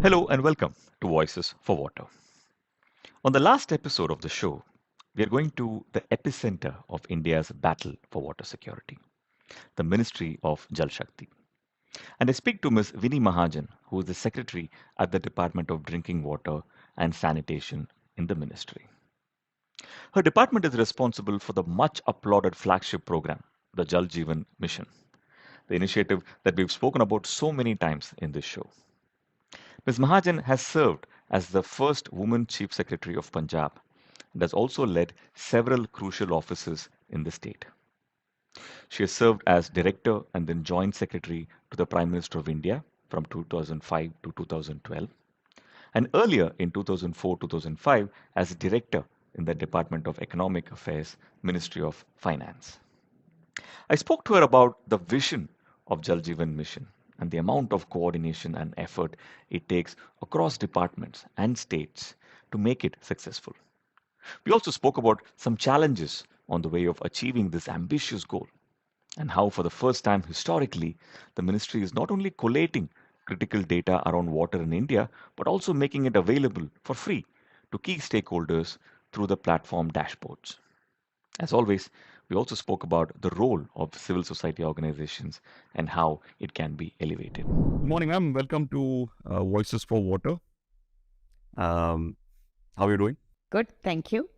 Hello and welcome to Voices for Water. On the last episode of the show, we are going to the epicenter of India's battle for water security, the Ministry of Jal Shakti. And I speak to Ms. Vini Mahajan, who is the Secretary at the Department of Drinking Water and Sanitation in the ministry. Her department is responsible for the much applauded flagship program, the Jal Jeevan Mission, the initiative that we've spoken about so many times in this show. Ms. Mahajan has served as the first woman Chief Secretary of Punjab and has also led several crucial offices in the state. She has served as Director and then Joint Secretary to the Prime Minister of India from 2005 to 2012, and earlier in 2004-2005 as Director in the Department of Economic Affairs, Ministry of Finance. I spoke to her about the vision of Jal Jeevan Mission and the amount of coordination and effort it takes across departments and states to make it successful. We also spoke about some challenges on the way of achieving this ambitious goal and how, for the first time historically, the ministry is not only collating critical data around water in India, but also making it available for free to key stakeholders through the platform dashboards. As always, we also spoke about the role of civil society organizations and how it can be elevated. Good morning, ma'am. Welcome to Voices for Water. How are you doing? Good, thank you.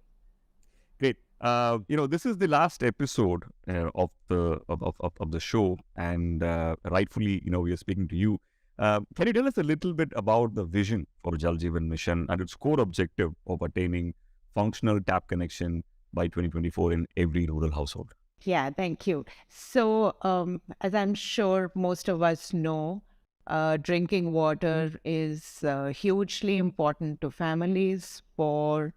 Great. This is the last episode of the show, and rightfully, we are speaking to you. Can you tell us a little bit about the vision for Jal Jeevan Mission and its core objective of attaining functional tap connection by 2024 in every rural household? Yeah, thank you. So, as I'm sure most of us know, drinking water is hugely important to families for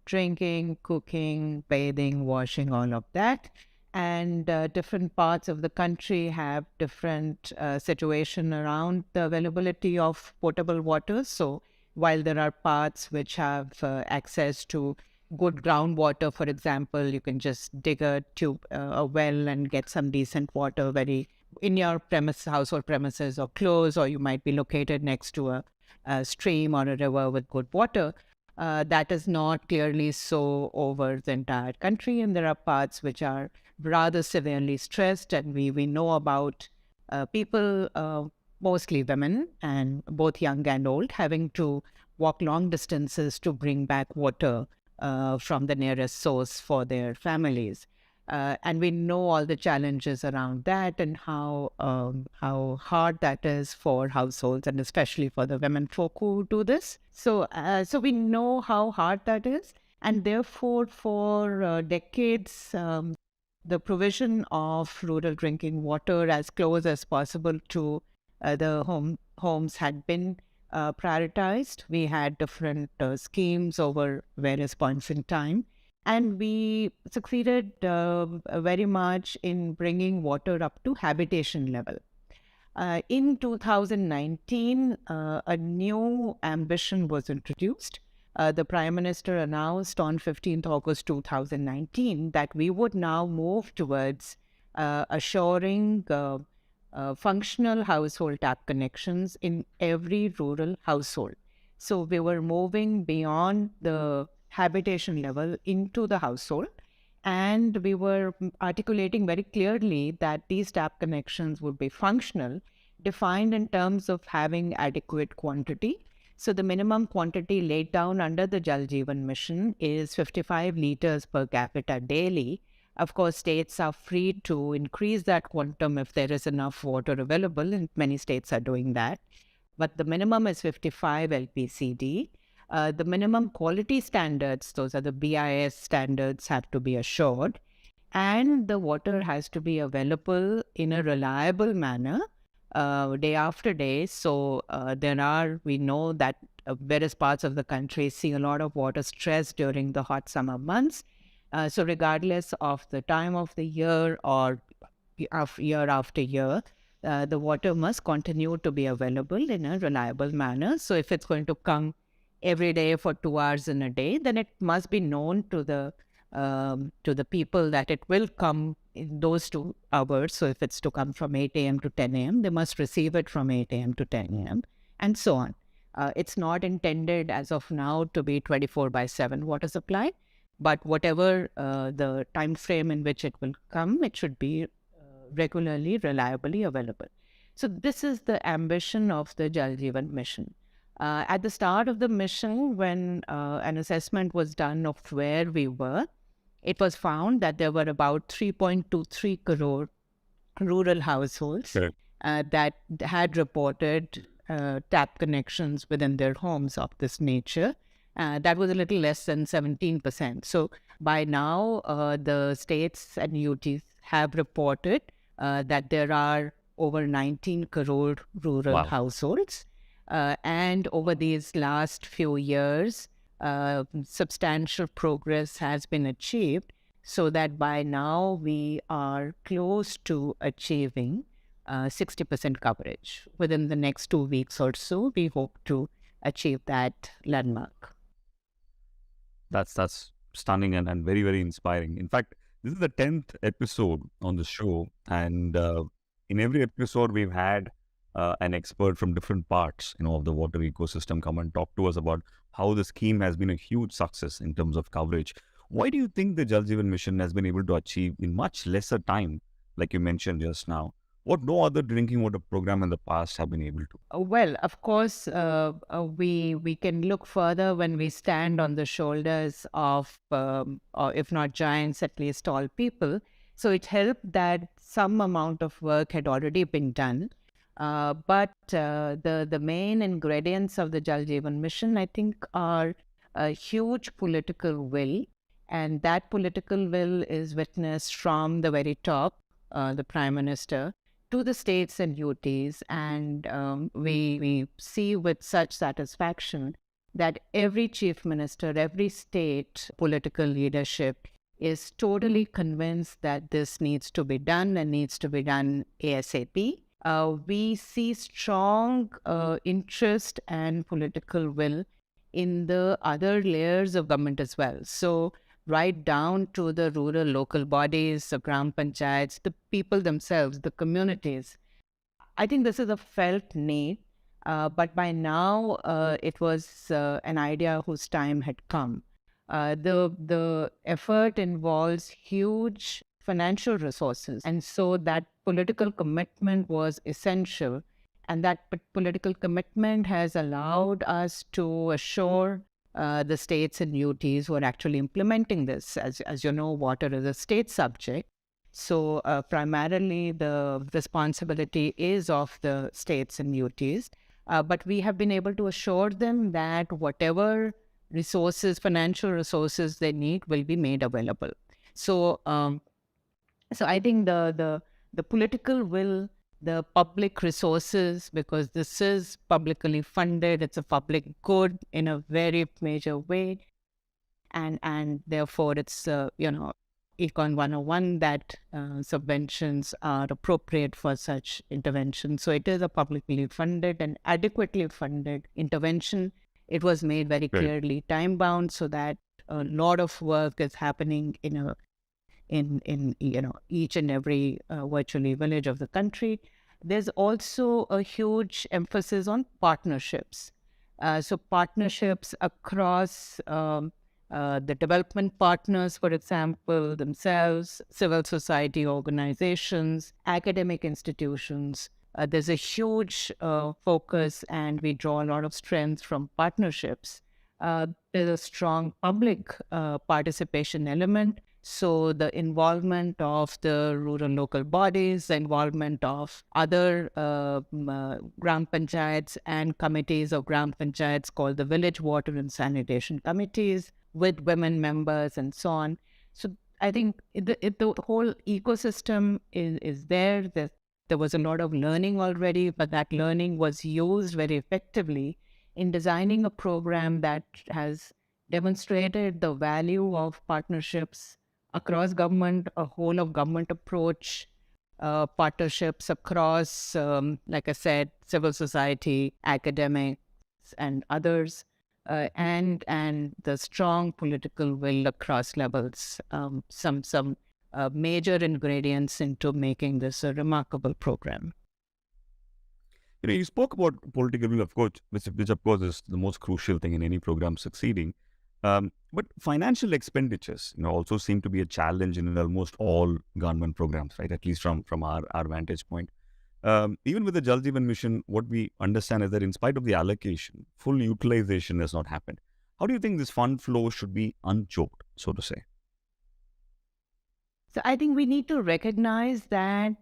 drinking, cooking, bathing, washing, all of that. And different parts of the country have different situation around the availability of potable water. So while there are parts which have access to good groundwater, for example, you can just dig a tube, a well and get some decent water very in your household premises or close, or you might be located next to a stream or a river with good water. That is not clearly so over the entire country, and there are parts which are rather severely stressed, and we know about people, mostly women, and both young and old, having to walk long distances to bring back water from the nearest source for their families. And we know all the challenges around that and how hard that is for households and especially for the women folk who do this. So we know how hard that is, and therefore for decades the provision of rural drinking water as close as possible to the homes had been prioritized. We had different schemes over various points in time, and we succeeded very much in bringing water up to habitation level. In 2019, a new ambition was introduced. The Prime Minister announced on 15th August 2019 that we would now move towards assuring functional household tap connections in every rural household. So we were moving beyond the habitation level into the household, and we were articulating very clearly that these tap connections would be functional, defined in terms of having adequate quantity. So the minimum quantity laid down under the Jal Jeevan Mission is 55 liters per capita daily. Of course, states are free to increase that quantum if there is enough water available, and many states are doing that. But the minimum is 55 LPCD. The minimum quality standards, those are the BIS standards, have to be assured. And the water has to be available in a reliable manner day after day. So we know that various parts of the country see a lot of water stress during the hot summer months. So regardless of the time of the year or year after year, the water must continue to be available in a reliable manner. So if it's going to come every day for 2 hours in a day, then it must be known to the people that it will come in those 2 hours. So if it's to come from 8 a.m. to 10 a.m., they must receive it from 8 a.m. to 10 a.m. and so on. It's not intended as of now to be 24/7 water supply, but whatever the time frame in which it will come, it should be regularly, reliably available. So this is the ambition of the Jal Jeevan Mission. At the start of the mission, when an assessment was done of where we were, it was found that there were about 3.23 crore rural households Correct. that had reported tap connections within their homes of this nature. That was a little less than 17%. So by now, the states and UTs have reported that there are over 19 crore rural Wow. households. And over these last few years, substantial progress has been achieved so that by now we are close to achieving 60% coverage. Within the next 2 weeks or so, we hope to achieve that landmark. That's stunning and very, very inspiring. In fact, this is the 10th episode on the show, and in every episode we've had an expert from different parts, of the water ecosystem come and talk to us about how the scheme has been a huge success in terms of coverage. Why do you think the Jal Jeevan Mission has been able to achieve in much lesser time, like you mentioned just now, what no other drinking water program in the past have been able to? Well, of course, we can look further when we stand on the shoulders of, or if not giants, at least tall people. So it helped that some amount of work had already been done. But the main ingredients of the Jal Jeevan Mission, I think, are a huge political will. And that political will is witnessed from the very top, the Prime Minister, to the states and UTs. And we see with such satisfaction that every chief minister, every state political leadership is totally convinced that this needs to be done and needs to be done ASAP. We see strong interest and political will in the other layers of government as well. So right down to the rural local bodies, the gram panchayats, the people themselves, the communities. I think this is a felt need, but by now it was an idea whose time had come. The effort involves huge financial resources, and so that political commitment was essential. And that political commitment has allowed us to assure the states and UTs who are actually implementing this. As you know, water is a state subject. So primarily the responsibility is of the states and UTs. But we have been able to assure them that whatever resources, financial resources they need will be made available. So I think the political will, the public resources, because this is publicly funded, it's a public good in a very major way, and therefore it's Econ 101 that subventions are appropriate for such intervention. So it is a publicly funded and adequately funded intervention. It was made very clearly time bound so that a lot of work is happening in each and every virtually village of the country. There's also a huge emphasis on partnerships. So partnerships across the development partners, for example, themselves, civil society organizations, academic institutions. There's a huge focus, and we draw a lot of strength from partnerships. There's a strong public participation element. So the involvement of the rural local bodies, the involvement of other gram panchayats and committees of gram panchayats called the village water and sanitation committees with women members and so on. So I think the whole ecosystem is there. There was a lot of learning already, but that learning was used very effectively in designing a program that has demonstrated the value of partnerships across government, a whole of government approach, partnerships across, like I said, civil society, academics, and others, and the strong political will across levels. Some major ingredients into making this a remarkable program. You spoke about political will, of course, which of course is the most crucial thing in any program succeeding. But financial expenditures, also seem to be a challenge in almost all government programs, right? At least from our vantage point. Even with the Jal Jeevan Mission, what we understand is that in spite of the allocation, full utilization has not happened. How do you think this fund flow should be unchoked, so to say? So I think we need to recognize that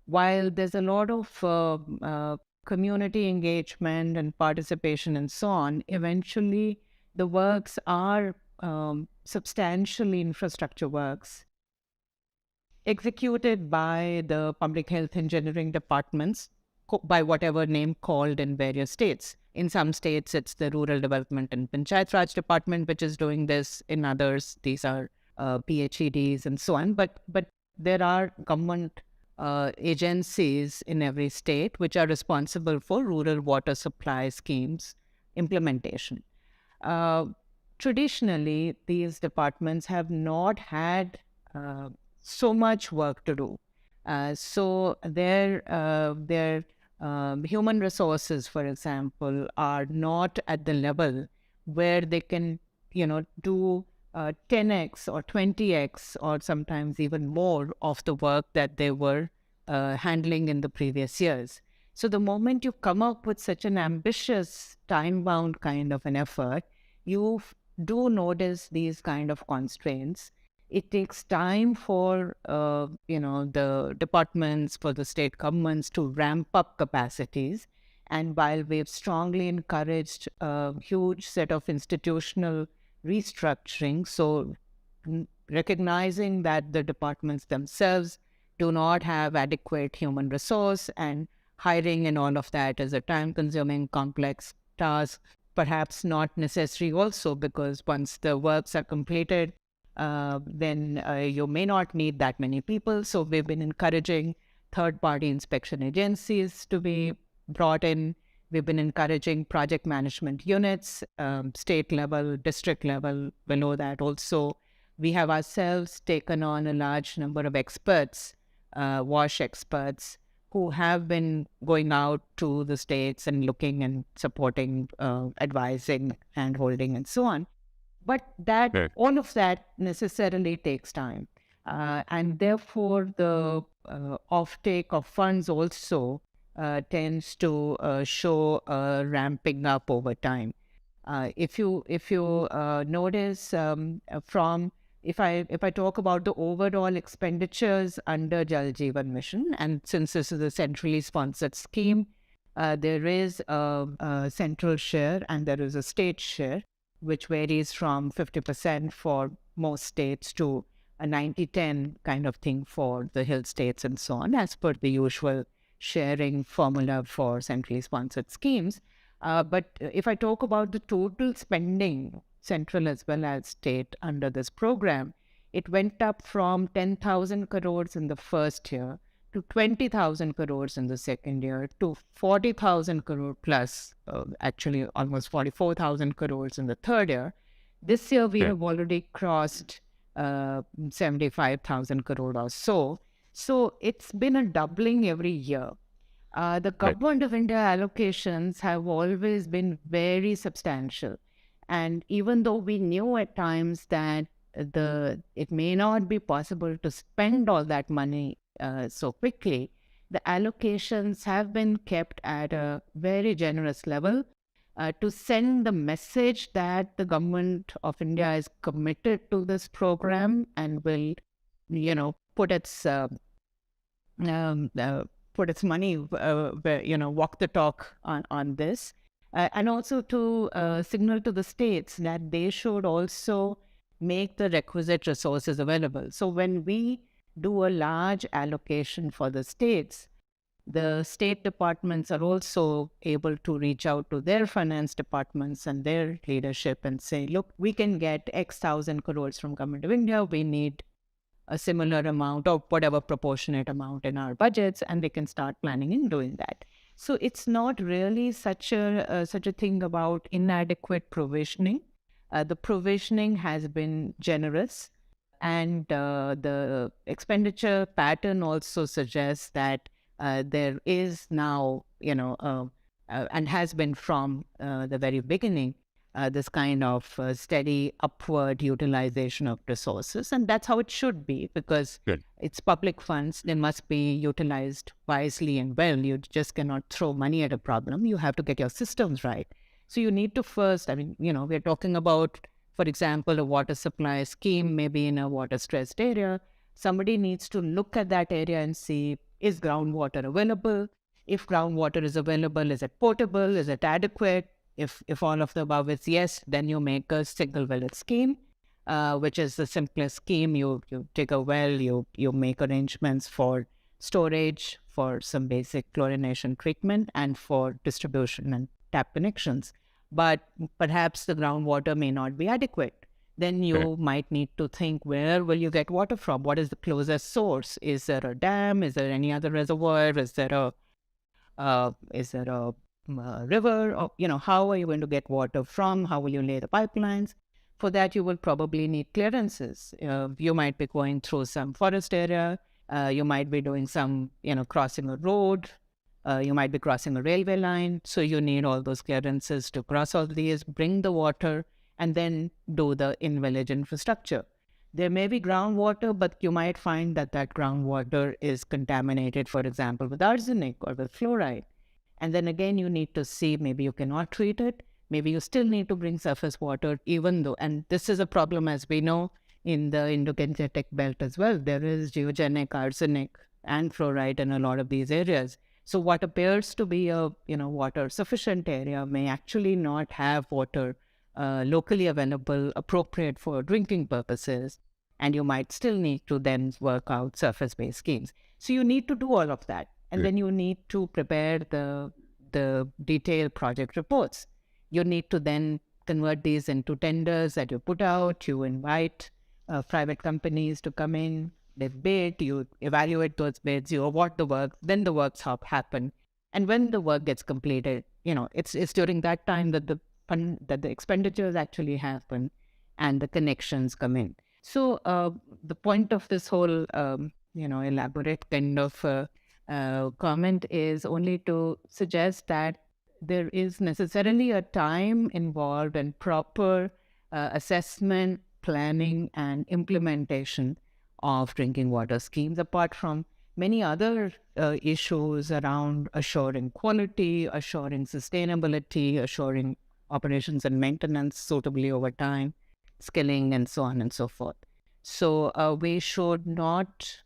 while there's a lot of community engagement and participation and so on, eventually the works are substantially infrastructure works executed by the public health engineering departments by whatever name called in various states. In some states, it's the Rural Development and Panchayat Raj Department, which is doing this. In others, these are PHEDs and so on. But there are government agencies in every state which are responsible for rural water supply schemes implementation. Traditionally, these departments have not had so much work to do. So their human resources, for example, are not at the level where they can, do 10x or 20x or sometimes even more of the work that they were handling in the previous years. So the moment you come up with such an ambitious, time-bound kind of an effort, you do notice these kind of constraints. It takes time for, the departments, for the state governments to ramp up capacities. And while we've strongly encouraged a huge set of institutional restructuring, so recognizing that the departments themselves do not have adequate human resource and hiring and all of that is a time-consuming, complex task, perhaps not necessary also because once the works are completed, then you may not need that many people. So we've been encouraging third-party inspection agencies to be brought in. We've been encouraging project management units, state level, district level, below that also. We have ourselves taken on a large number of experts, WASH experts, who have been going out to the states and looking and supporting, advising, hand-holding, and so on. But all of that necessarily takes time. And therefore, the offtake of funds also tends to show ramping up over time. If you notice if I talk about the overall expenditures under Jal Jeevan Mission, and since this is a centrally sponsored scheme, there is a central share and there is a state share, which varies from 50% for most states to a 90-10 kind of thing for the hill states and so on, as per the usual sharing formula for centrally sponsored schemes. But if I talk about the total spending, central as well as state, under this program, it went up from 10,000 crores in the first year to 20,000 crores in the second year to 40,000 crore plus, actually almost 44,000 crores in the third year. This year, we have already crossed 75,000 crore or so. So it's been a doubling every year. The Government of India allocations have always been very substantial. And even though we knew at times that it may not be possible to spend all that money so quickly, the allocations have been kept at a very generous level to send the message that the Government of India is committed to this program and will, put its money, walk the talk on this. And also to signal to the states that they should also make the requisite resources available. So when we do a large allocation for the states, the state departments are also able to reach out to their finance departments and their leadership and say, look, we can get X thousand crores from Government of India. We need a similar amount or whatever proportionate amount in our budgets, and they can start planning and doing that. So it's not really such a thing about inadequate provisioning. The provisioning has been generous, and the expenditure pattern also suggests that there is now, and has been from the very beginning, this kind of steady upward utilization of resources. And that's how it should be, because Good. it's public funds. They must be utilized wisely and well. You just cannot throw money at a problem. You have to get your systems right. So you need to first, we're talking about, for example, a water supply scheme, maybe in a water stressed area. Somebody needs to look at that area and see, is groundwater available? If groundwater is available, is it potable? Is it adequate? If all of the above is yes, then you make a single well scheme, which is the simplest scheme. You dig a well, you make arrangements for storage, for some basic chlorination treatment, and for distribution and tap connections. But perhaps the groundwater may not be adequate. Then you might need to think, where will you get water from? What is the closest source? Is there a dam? Is there any other reservoir? Is there a river? Or, how are you going to get water from? How will you lay the pipelines? For that, you will probably need clearances. You might be going through some forest area. You might be doing some, crossing a road. You might be crossing a railway line. So you need all those clearances to cross all these, bring the water, and then do the in-village infrastructure. There may be groundwater, but you might find that groundwater is contaminated, for example, with arsenic or with fluoride. And then again, you need to see, maybe you cannot treat it. Maybe you still need to bring surface water, even though, and this is a problem, as we know, in the Indo-Gangetic belt as well. There is geogenic arsenic and fluoride in a lot of these areas. So what appears to be a water sufficient area may actually not have water locally available, appropriate for drinking purposes, and you might still need to then work out surface-based schemes. So you need to do all of that, and then you need to prepare the detailed project reports. You need to then convert these into tenders that you put out. You invite private companies to come in, they bid, you evaluate those bids, you award the work, then the workshop happen. And when the work gets completed, it's during that time that the expenditures actually happen and the connections come in. So the point of this whole, elaborate kind of comment is only to suggest that there is necessarily a time involved in proper assessment, planning, and implementation of drinking water schemes, apart from many other issues around assuring quality, assuring sustainability, assuring operations and maintenance suitably over time, skilling, and so on and so forth. So we should not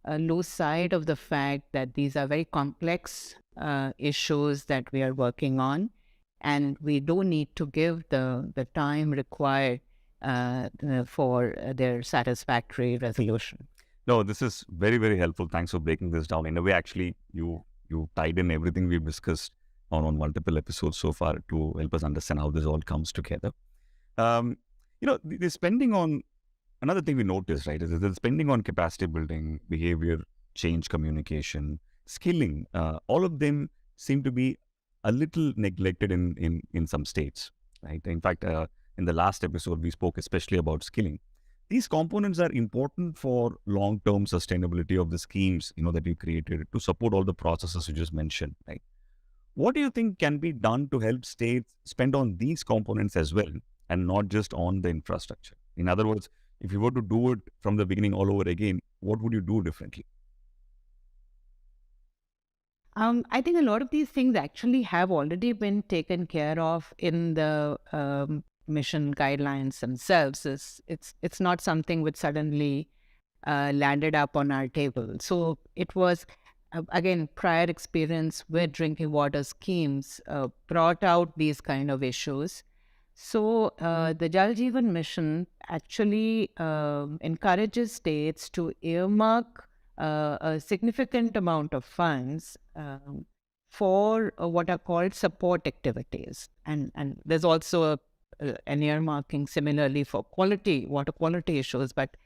lose sight of the fact that these are very complex issues that we are working on, and we do need to give the time required for their satisfactory resolution. No, this is very, very helpful. Thanks for breaking this down. In a way, actually, you tied in everything we've discussed on multiple episodes so far to help us understand how this all comes together. The spending on, another thing we noticed, right, is the spending on capacity building, behavior change, communication, skilling, all of them seem to be a little neglected in some states, right? In fact, in the last episode, we spoke especially about skilling. These components are important for long-term sustainability of the schemes, that you created to support all the processes you just mentioned, right? What do you think can be done to help states spend on these components as well, and not just on the infrastructure? In other words, if you were to do it from the beginning all over again, what would you do differently? I think a lot of these things actually have already been taken care of in the mission guidelines themselves. It's not something which suddenly landed up on our table. So it was, again, prior experience with drinking water schemes brought out these kind of issues. So the Jal Jeevan Mission actually encourages states to earmark a significant amount of funds for what are called support activities. And there's also an earmarking similarly for water quality issues. But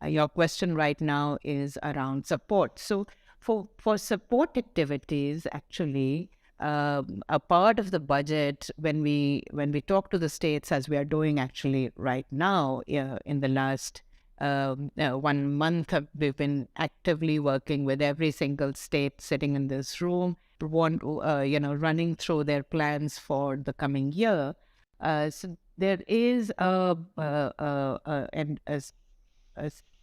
your question right now is around support. So for support activities, actually, a part of the budget, when we talk to the states, as we are doing actually right now in the last 1 month we've been actively working with every single state sitting in this room, running through their plans for the coming year. So there is a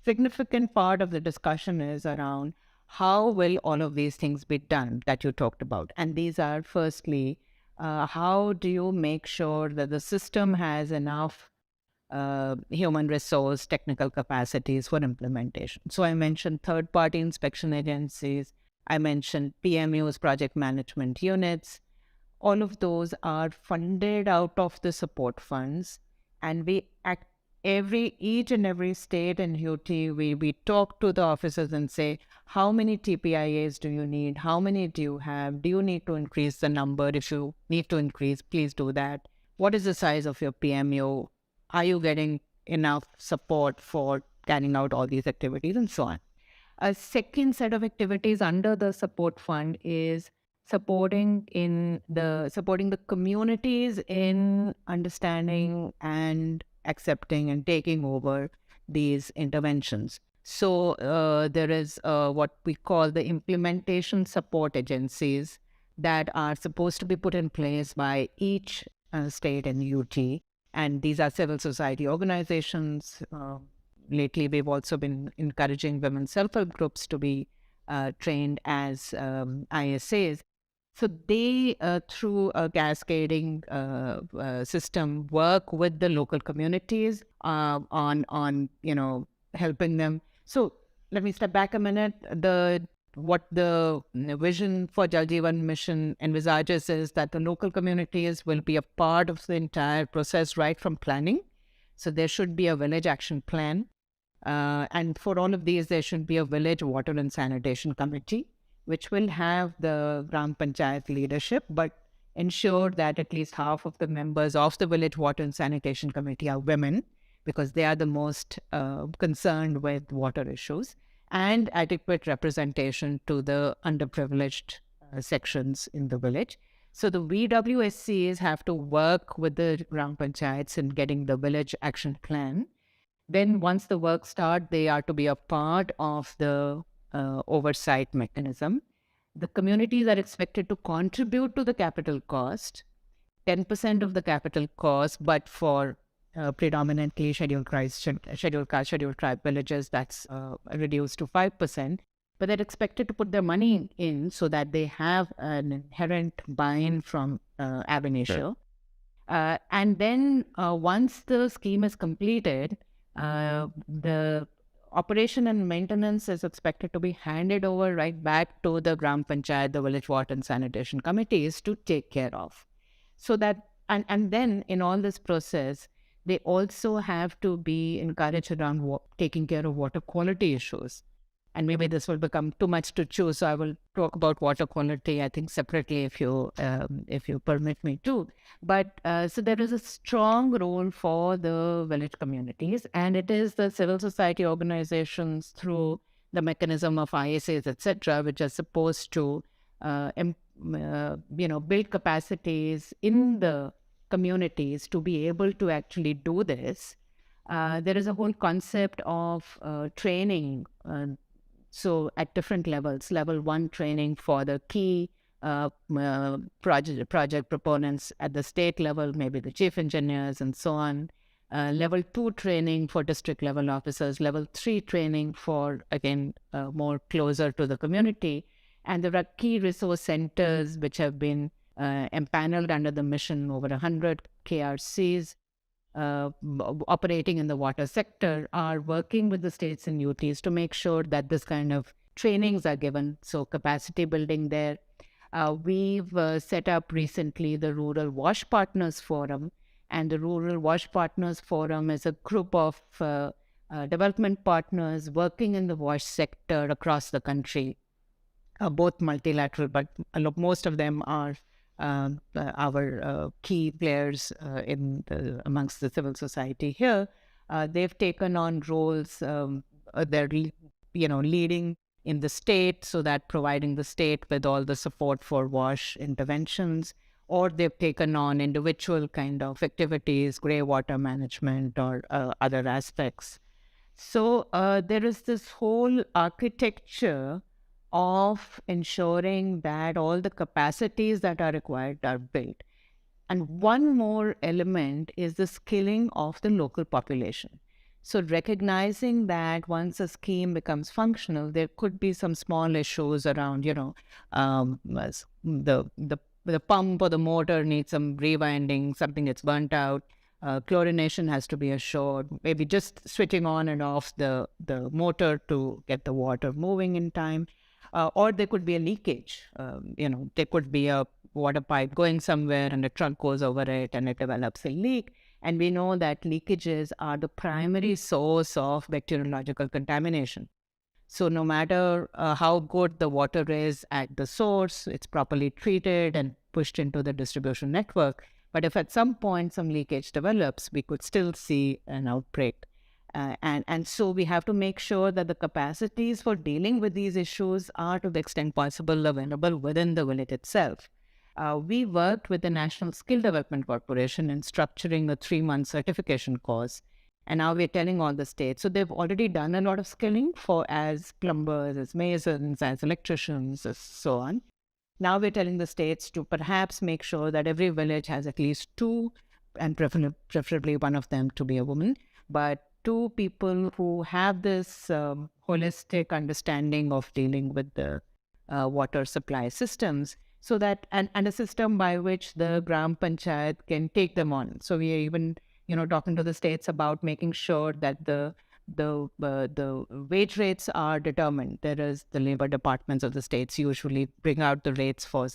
significant part of the discussion is around how will all of these things be done that you talked about. And these are firstly, how do you make sure that the system has enough human resource technical capacities for implementation? So I mentioned third-party inspection agencies. I mentioned PMUs, project management units. All of those are funded out of the support funds, and we act each and every state and UT, we talk to the officers and say, how many TPIAs do you need? How many do you have? Do you need to increase the number? If you need to increase, please do that. What is the size of your PMU? Are you getting enough support for carrying out all these activities, and so on? A second set of activities under the support fund is supporting the communities in understanding and accepting and taking over these interventions. So there is what we call the implementation support agencies that are supposed to be put in place by each state and UT. And these are civil society organizations. Lately, we've also been encouraging women self-help groups to be trained as ISAs. So they, through a cascading system, work with the local communities on helping them. So let me step back a minute. What the vision for Jal Jeevan Mission envisages is that the local communities will be a part of the entire process right from planning. So there should be a village action plan. And for all of these, there should be a village water and sanitation committee, which will have the Gram Panchayat leadership, but ensure that at least half of the members of the village water and sanitation committee are women, because they are the most concerned with water issues, and adequate representation to the underprivileged sections in the village. So the VWSCs have to work with the Gram Panchayats in getting the village action plan. Then once the work starts, they are to be a part of the oversight mechanism. The communities are expected to contribute to the capital cost, 10% of the capital cost, but for predominantly scheduled caste, scheduled tribe villages, that's reduced to 5%. But they're expected to put their money in so that they have an inherent buy-in from ab initio. And then once the scheme is completed, the operation and maintenance is expected to be handed over right back to the Gram Panchayat, the village water and sanitation committees to take care of. So that, and then in all this process, they also have to be encouraged around taking care of water quality issues. And maybe this will become too much to choose, so I will talk about water quality, I think, separately if you permit me to. But so there is a strong role for the village communities, and it is the civil society organizations through the mechanism of ISAs, etc., which are supposed to build capacities in the communities to be able to actually do this. There is a whole concept of training. So at different levels, level 1 training for the key project proponents at the state level, maybe the chief engineers and so on. Level 2 training for district level officers, level 3 training for, again, more closer to the community. And there are key resource centers which have been empaneled under the mission, over 100 KRCs. Operating in the water sector are working with the states and UTs to make sure that this kind of trainings are given. So capacity building there. We've set up recently the Rural Wash Partners Forum, and the Rural Wash Partners Forum is a group of development partners working in the wash sector across the country, both multilateral, but most of them are our key players amongst the civil society here. They've taken on roles. They're leading in the state, so that providing the state with all the support for wash interventions, or they've taken on individual kind of activities, grey water management, or other aspects. So there is this whole architecture of ensuring that all the capacities that are required are built. And one more element is the skilling of the local population. So recognizing that once a scheme becomes functional, there could be some small issues around, the pump or the motor needs some rewinding, something gets burnt out. Chlorination has to be assured. Maybe just switching on and off the motor to get the water moving in time. Or there could be a leakage. There could be a water pipe going somewhere and a truck goes over it and it develops a leak. And we know that leakages are the primary source of bacteriological contamination. So no matter how good the water is at the source, it's properly treated and pushed into the distribution network. But if at some point some leakage develops, we could still see an outbreak. And so we have to make sure that the capacities for dealing with these issues are to the extent possible available within the village itself. We worked with the National Skill Development Corporation in structuring a 3-month certification course. And now we're telling all the states. So they've already done a lot of skilling as plumbers, as masons, as electricians, as so on. Now we're telling the states to perhaps make sure that every village has at least 2, and preferably one of them to be a woman, but 2 people who have this holistic understanding of dealing with the water supply systems, so that and a system by which the Gram Panchayat can take them on. So we are even talking to the states about making sure that the wage rates are determined. There is the labor departments of the states usually bring out the rates for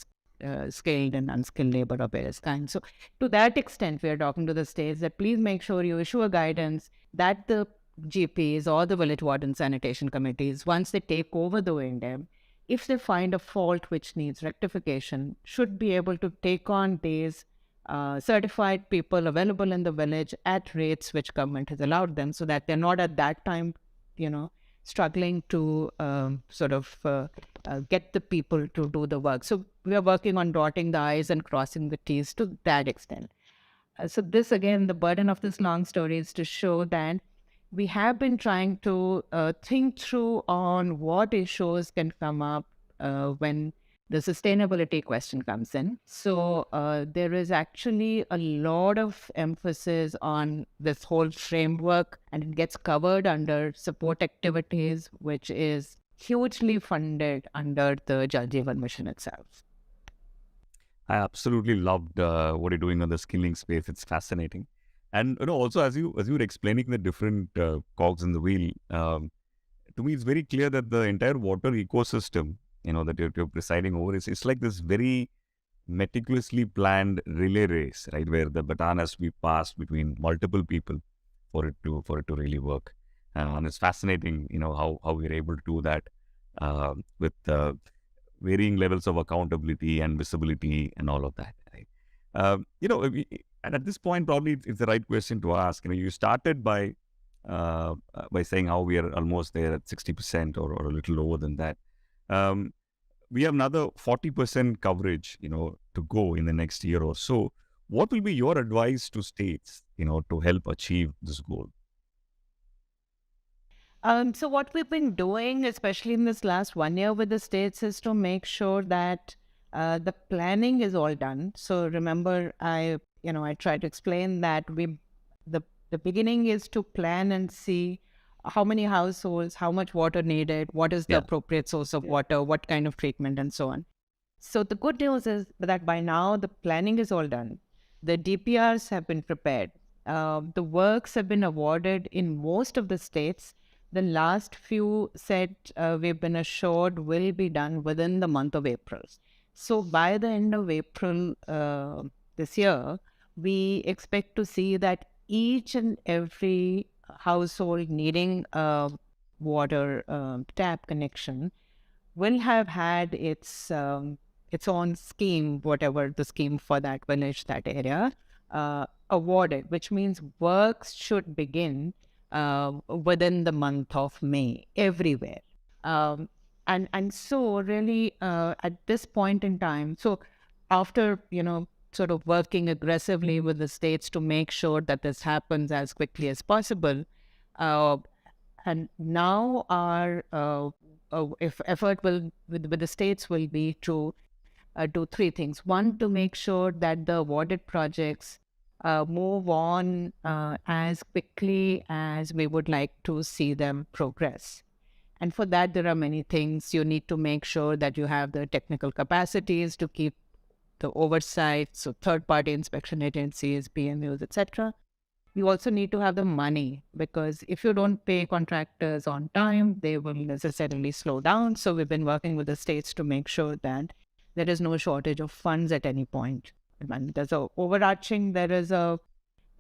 skilled and unskilled labor of various kinds. So to that extent, we are talking to the states that please make sure you issue a guidance that the GPs or the village warden sanitation committees, once they take over the O&M, if they find a fault which needs rectification, should be able to take on these certified people available in the village at rates which government has allowed them, so that they're not at that time, struggling to get the people to do the work. So we are working on dotting the I's and crossing the T's to that extent. So this, again, the burden of this long story is to show that we have been trying to think through on what issues can come up when the sustainability question comes in. So there is actually a lot of emphasis on this whole framework, and it gets covered under support activities, which is hugely funded under the Jal Jeevan Mission itself. I absolutely loved what you're doing on the skilling space. It's fascinating. And also as you were explaining the different cogs in the wheel, to me it's very clear that the entire water ecosystem, that you're presiding over, it's like this very meticulously planned relay race, right, where the baton has to be passed between multiple people for it to really work. And it's fascinating, how we're able to do that with varying levels of accountability and visibility and all of that. Right? And at this point, probably it's the right question to ask. You started by saying how we are almost there at 60% or a little lower than that. We have another 40% coverage, to go in the next year or so. What will be your advice to states, to help achieve this goal? So what we've been doing, especially in this last 1 year with the states, is to make sure that the planning is all done. So remember, I try to explain that the beginning is to plan and see how many households, how much water needed, what is the appropriate source of water, what kind of treatment, and so on. So the good news is that by now the planning is all done. The DPRs have been prepared. The works have been awarded in most of the states. The last few set we've been assured will be done within the month of April. So by the end of April this year, we expect to see that each and every household needing a water tap connection will have had its own scheme, whatever the scheme for that village, that area, awarded, which means works should begin within the month of May everywhere. And so really at this point in time, so after, sort of working aggressively with the states to make sure that this happens as quickly as possible, And now our if effort will with the states will be to do three things. One, to make sure that the awarded projects move on as quickly as we would like to see them progress. And for that, there are many things. You need to make sure that you have the technical capacities to keep the oversight, so third-party inspection agencies, PMUs, etc. You also need to have the money, because if you don't pay contractors on time, they will necessarily slow down. So we've been working with the states to make sure that there is no shortage of funds at any point. And there's a overarching, there is a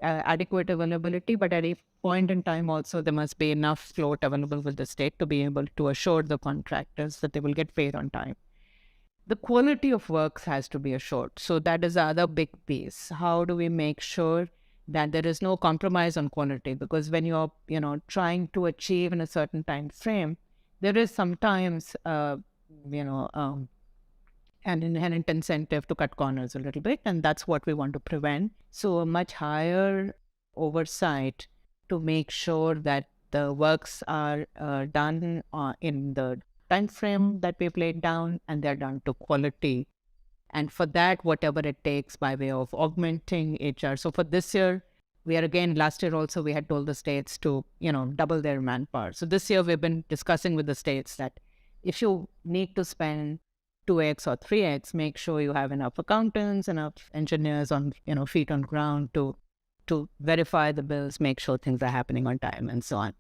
adequate availability, but at a point in time also there must be enough float available with the state to be able to assure the contractors that they will get paid on time. The quality of works has to be assured. So that is the other big piece. How do we make sure that there is no compromise on quality? Because when you're, trying to achieve in a certain time frame, there is sometimes, an inherent incentive to cut corners a little bit, and that's what we want to prevent. So a much higher oversight to make sure that the works are done in the time frame that we've laid down, and they're done to quality. And for that, whatever it takes by way of augmenting HR. So for this year, we are again, last year also, we had told the states to, double their manpower. So this year we've been discussing with the states that if you need to spend 2x or 3x, make sure you have enough accountants, enough engineers on, feet on ground to verify the bills, make sure things are happening on time, and so on.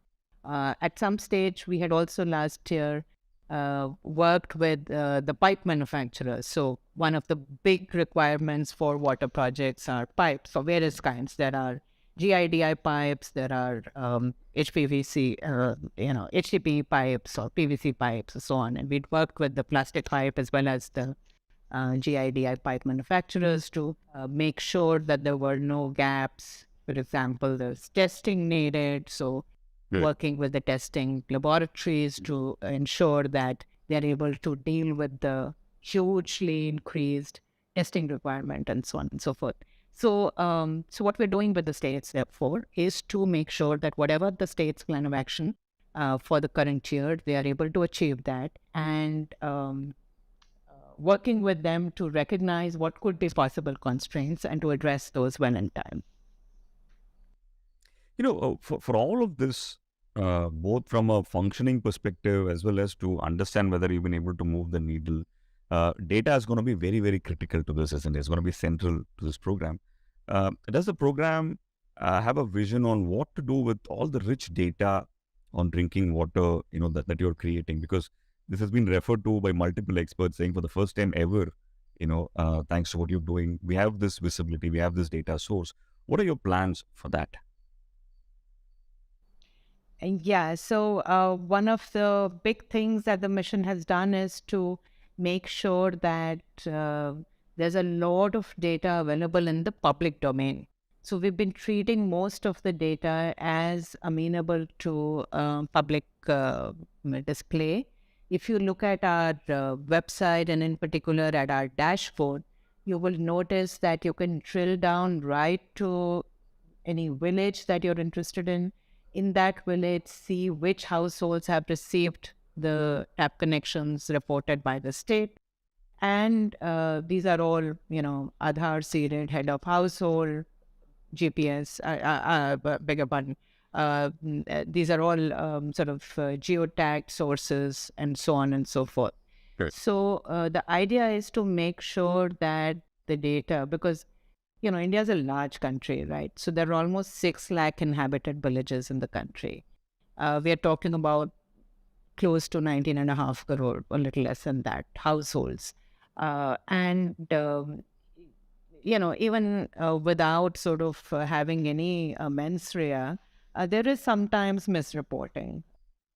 At some stage, we had also last year worked with the pipe manufacturers. So one of the big requirements for water projects are pipes of various kinds. There are GIDI pipes, there are HPVC, HDPE pipes or PVC pipes and so on. And we'd worked with the plastic pipe as well as the GIDI pipe manufacturers to make sure that there were no gaps. For example, there's testing needed. So working with the testing laboratories to ensure that they're able to deal with the hugely increased testing requirement and so on and so forth. So, so what we're doing with the states, therefore, is to make sure that whatever the state's plan of action for the current year, they are able to achieve that, and working with them to recognize what could be possible constraints and to address those well in time. For all of this, both from a functioning perspective as well as to understand whether you've been able to move the needle, data is going to be very, very critical to this, isn't it? It's going to be central to this program. Does the program have a vision on what to do with all the rich data on drinking water, that you're creating? Because this has been referred to by multiple experts saying for the first time ever, thanks to what you're doing, we have this visibility, we have this data source. What are your plans for that? Yeah, so one of the big things that the mission has done is to make sure that there's a lot of data available in the public domain. So we've been treating most of the data as amenable to public display. If you look at our website and in particular at our dashboard, you will notice that you can drill down right to any village that you're interested in. In that village, see which households have received the tap connections reported by the state. And these are all, Aadhaar seeded head of household, GPS, beg your pardon. These are all sort of geotagged sources and so on and so forth. Good. So the idea is to make sure that the data, because India is a large country, right? So there are almost 6 lakh inhabited villages in the country. We are talking about close to 19.5 crore, a little less than that, households. Even without sort of having any mens rea, there is sometimes misreporting.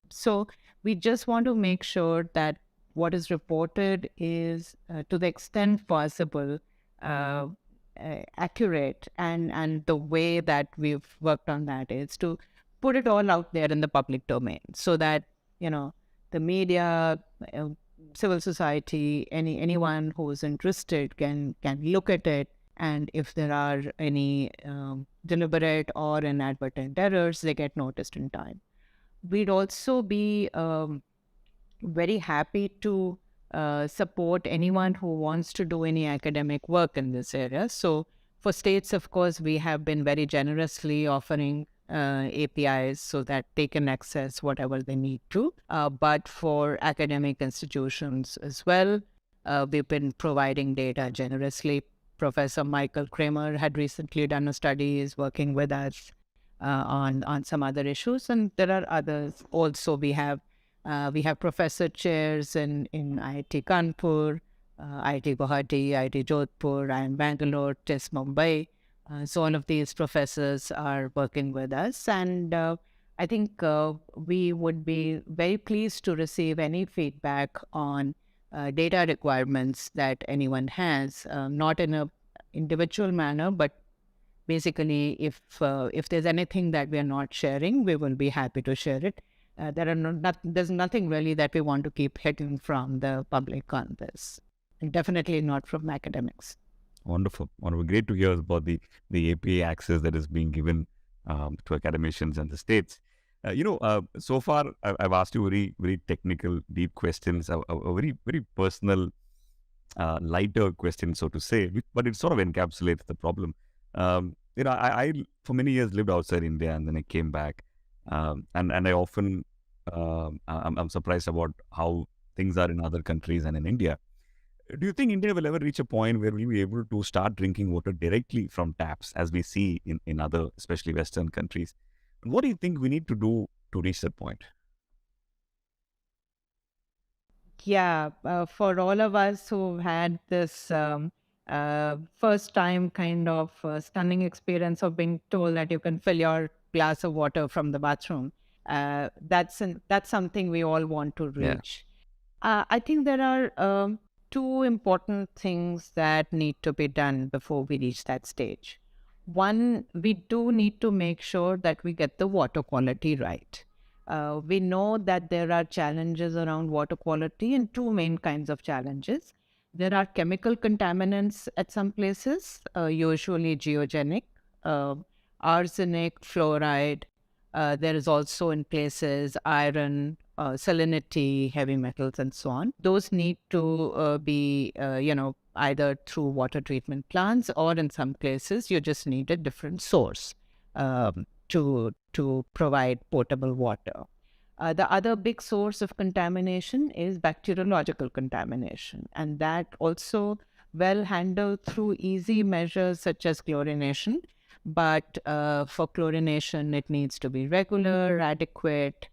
So we just want to make sure that what is reported is, to the extent possible, accurate, and the way that we've worked on that is to put it all out there in the public domain so that the media, civil society, anyone who's interested can look at it, and if there are any deliberate or inadvertent errors, they get noticed in time. we'd also be very happy to support anyone who wants to do any academic work in this area. So for states, of course, we have been very generously offering APIs so that they can access whatever they need to. But for academic institutions as well, we've been providing data generously. Professor Michael Kramer had recently done a study, is working with us on some other issues, and there are others also. We have professor chairs in IIT Kanpur, IIT Guwahati, IIT Jodhpur, IIM Bangalore, TIS Mumbai. So all of these professors are working with us, and I think we would be very pleased to receive any feedback on data requirements that anyone has, not in a individual manner, but basically, if there's anything that we are not sharing, we will be happy to share it. There's nothing really that we want to keep hidden from the public on this, and definitely not from academics. Wonderful. Wonderful. Great to hear about the APA access that is being given to academicians and the states. So far I've asked you very technical, deep questions, a very personal, lighter question, so to say, but it sort of encapsulates the problem. I for many years lived outside India, and then I came back, and I often I'm surprised about how things are in other countries and in India. Do you think India will ever reach a point where we'll be able to start drinking water directly from taps, as we see in other, especially Western countries? What do you think we need to do to reach that point? Yeah, for all of us who had this first time kind of stunning experience of being told that you can fill your glass of water from the bathroom, that's something we all want to Yeah. reach. I think there are two important things that need to be done before we reach that stage. One, we do need to make sure that we get the water quality right. We know that there are challenges around water quality, and two main kinds of challenges. There are chemical contaminants at some places, usually geogenic, uh, arsenic, fluoride. There is also in places iron, salinity, heavy metals, and so on. Those need to be, either through water treatment plants, or in some places you just need a different source to provide potable water. The other big source of contamination is bacteriological contamination, and that also well handled through easy measures such as chlorination. But for chlorination, it needs to be regular, adequate,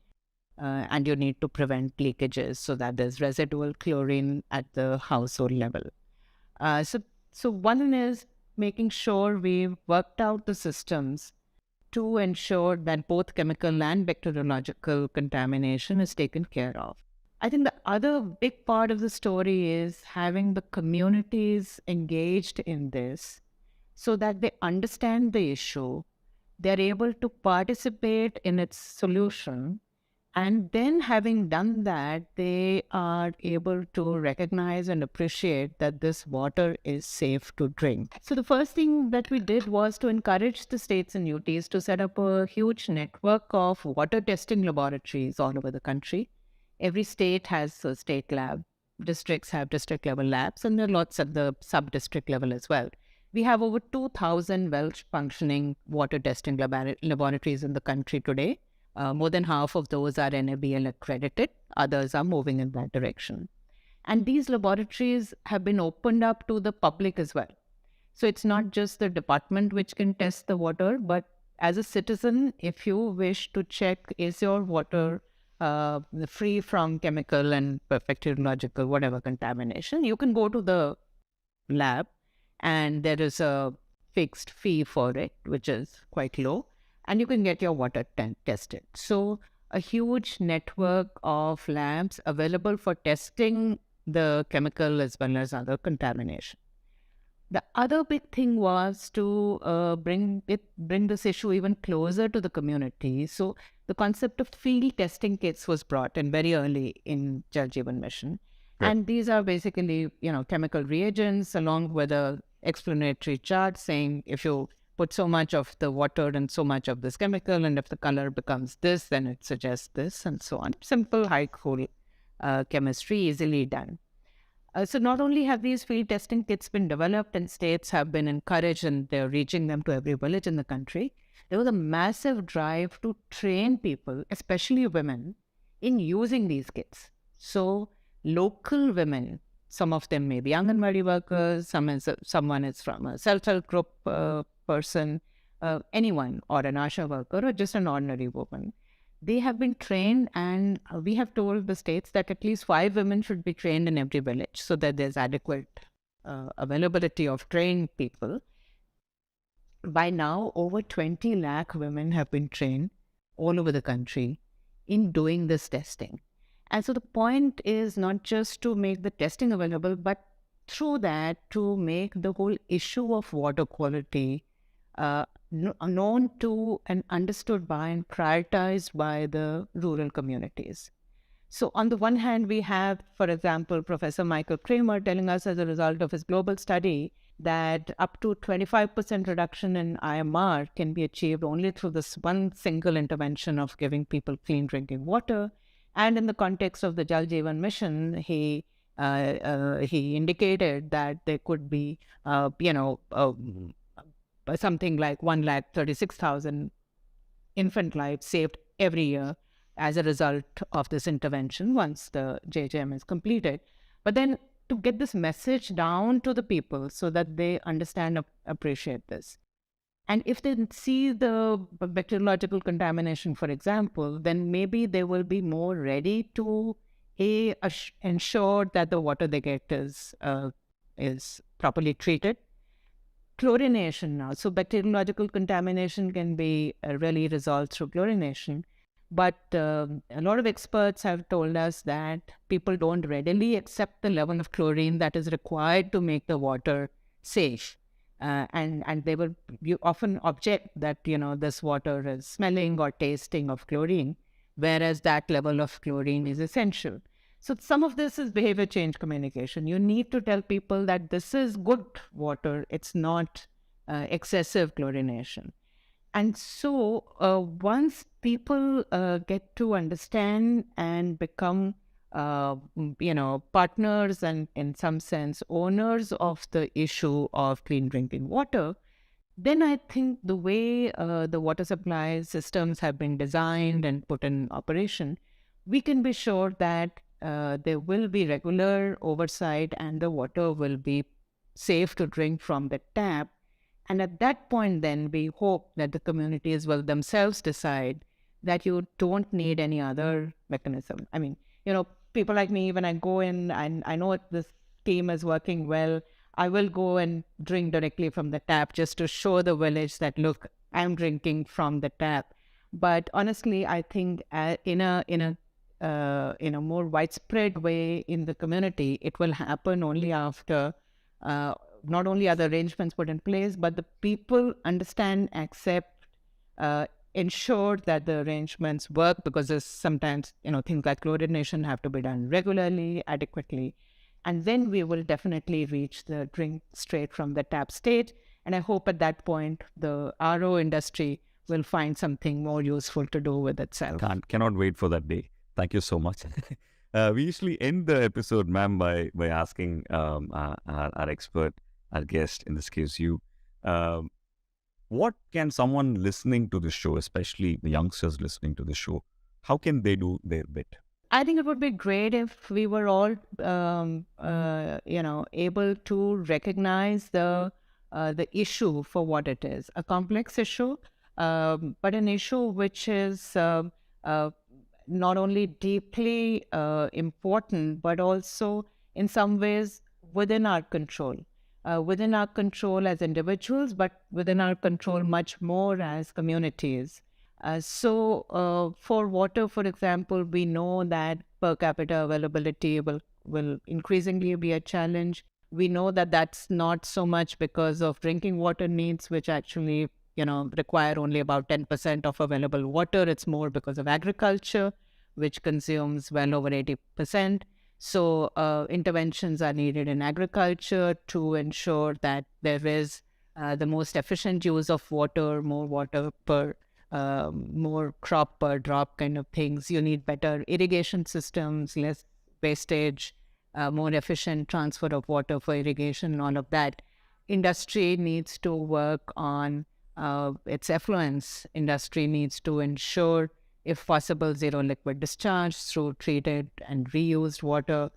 and you need to prevent leakages so that there's residual chlorine at the household level. So one is making sure we've worked out the systems to ensure that both chemical and bacteriological contamination is taken care of. I think the other big part of the story is having the communities engaged in this so that they understand the issue, they're able to participate in its solution, and then, having done that, they are able to recognize and appreciate that this water is safe to drink. So, the first thing that we did was to encourage the states and UTs to set up a huge network of water testing laboratories all over the country. Every state has a state lab, districts have district level labs, and there are lots at the sub district level as well. We have over 2,000 well functioning water testing laboratories in the country today. More than half of those are NABL accredited, others are moving in that direction. And these laboratories have been opened up to the public as well. So it's not just the department which can test the water, but as a citizen, if you wish to check is your water free from chemical and bacteriological, whatever contamination, you can go to the lab and there is a fixed fee for it, which is quite low, and you can get your water tested. So a huge network of labs available for testing the chemical as well as other contamination. The other big thing was to bring this issue even closer to the community. So the concept of field testing kits was brought in very early in Jal Jeevan Mission. Right. And these are basically, chemical reagents along with a explanatory chart saying if you put so much of the water and so much of this chemical, and if the color becomes this, then it suggests this, and so on. Simple, high cool chemistry, easily done. So not only have these field testing kits been developed and states have been encouraged and they're reaching them to every village in the country, there was a massive drive to train people, especially women, in using these kits. So local women, some of them may be Anganwadi workers, someone is from a self-help group person, anyone, or an ASHA worker, or just an ordinary woman. They have been trained, and we have told the states that at least 5 women should be trained in every village so that there's adequate availability of trained people. By now, over 20 lakh women have been trained all over the country in doing this testing. And so the point is not just to make the testing available, but through that to make the whole issue of water quality known to and understood by and prioritized by the rural communities. So on the one hand, we have, for example, Professor Michael Kramer telling us as a result of his global study that up to 25% reduction in IMR can be achieved only through this one single intervention of giving people clean drinking water. And in the context of the Jal Jeevan Mission, he indicated that there could be, something like 136,000 infant lives saved every year as a result of this intervention once the JJM is completed. But then to get this message down to the people so that they understand, appreciate this. And if they see the bacteriological contamination, for example, then maybe they will be more ready to ensure that the water they get is properly treated. Chlorination now. So bacteriological contamination can be really resolved through chlorination. But a lot of experts have told us that people don't readily accept the level of chlorine that is required to make the water safe. And they will often object that, this water is smelling or tasting of chlorine, whereas that level of chlorine is essential. So some of this is behavior change communication. You need to tell people that this is good water. It's not excessive chlorination. And so once people get to understand and become, partners and in some sense owners of the issue of clean drinking water, then I think the way the water supply systems have been designed and put in operation, we can be sure that there will be regular oversight and the water will be safe to drink from the tap. And at that point, then we hope that the communities will themselves decide that you don't need any other mechanism. I mean, people like me, when I go in and I know this team is working well, I will go and drink directly from the tap just to show the village that, look, I'm drinking from the tap. But honestly, I think in a more widespread way in the community, it will happen only after not only are the arrangements put in place, but the people understand, accept, ensure that the arrangements work, because there's sometimes, things like chlorination have to be done regularly, adequately. And then we will definitely reach the drink straight from the tap state. And I hope at that point, the RO industry will find something more useful to do with itself. Cannot wait for that day. Thank you so much. We usually end the episode, ma'am, by asking our expert, our guest, in this case you, what can someone listening to the show, especially the youngsters listening to the show, how can they do their bit? I think it would be great if we were all, able to recognize the issue for what it is, a complex issue, but an issue which is not only deeply important, but also in some ways within our control. Within our control as individuals, but within our control much more as communities. So for water, for example, we know that per capita availability will increasingly be a challenge. We know that that's not so much because of drinking water needs, which actually require only about 10% of available water. It's more because of agriculture, which consumes well over 80%. So interventions are needed in agriculture to ensure that there is the most efficient use of more water per more crop per drop kind of things. You need better irrigation systems, less wastage, more efficient transfer of water for irrigation, and all of that. Industry needs to work on its effluents. Industry needs to ensure, if possible, zero liquid discharge through treated and reused water,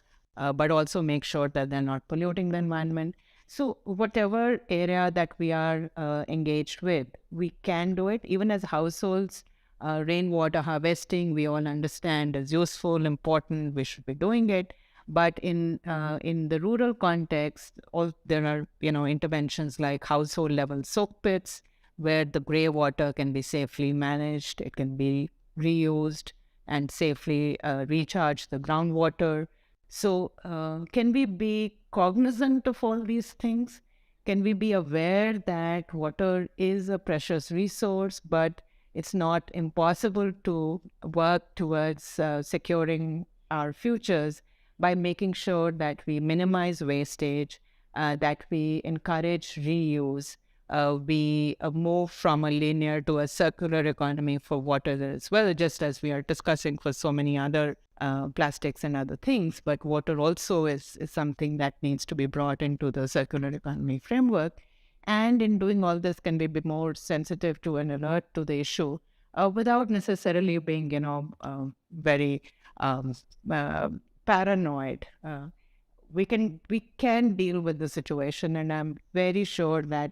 but also make sure that they're not polluting the environment. So whatever area that we are engaged with, we can do it. Even as households, rainwater harvesting, we all understand is useful, important, we should be doing it. But in the rural context, there are interventions like household level soak pits, where the grey water can be safely managed, it can be reused and safely recharge the groundwater. So can we be cognizant of all these things? Can we be aware that water is a precious resource, but it's not impossible to work towards securing our futures by making sure that we minimize wastage, that we encourage reuse, we move from a linear to a circular economy for water as well, just as we are discussing for so many other plastics and other things. But water also is something that needs to be brought into the circular economy framework. And in doing all this, can we be more sensitive to and alert to the issue without necessarily being, very paranoid. We can deal with the situation, and I'm very sure that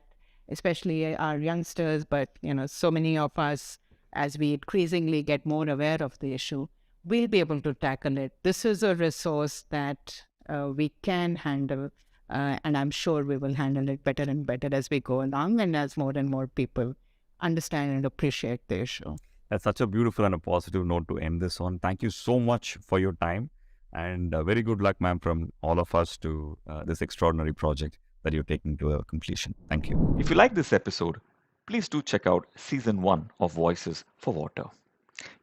especially our youngsters, but so many of us, as we increasingly get more aware of the issue, we'll be able to tackle it. This is a resource that we can handle, and I'm sure we will handle it better and better as we go along, and as more and more people understand and appreciate the issue. That's such a beautiful and a positive note to end this on. Thank you so much for your time, and very good luck, ma'am, from all of us to this extraordinary project that you're taking to a completion. Thank you. If you like this episode, please do check out Season 1 of Voices for Water.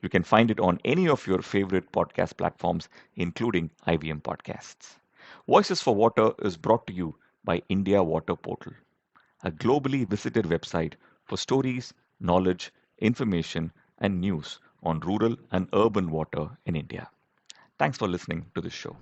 You can find it on any of your favorite podcast platforms, including IVM Podcasts. Voices for Water is brought to you by India Water Portal, a globally visited website for stories, knowledge, information, and news on rural and urban water in India. Thanks for listening to this show.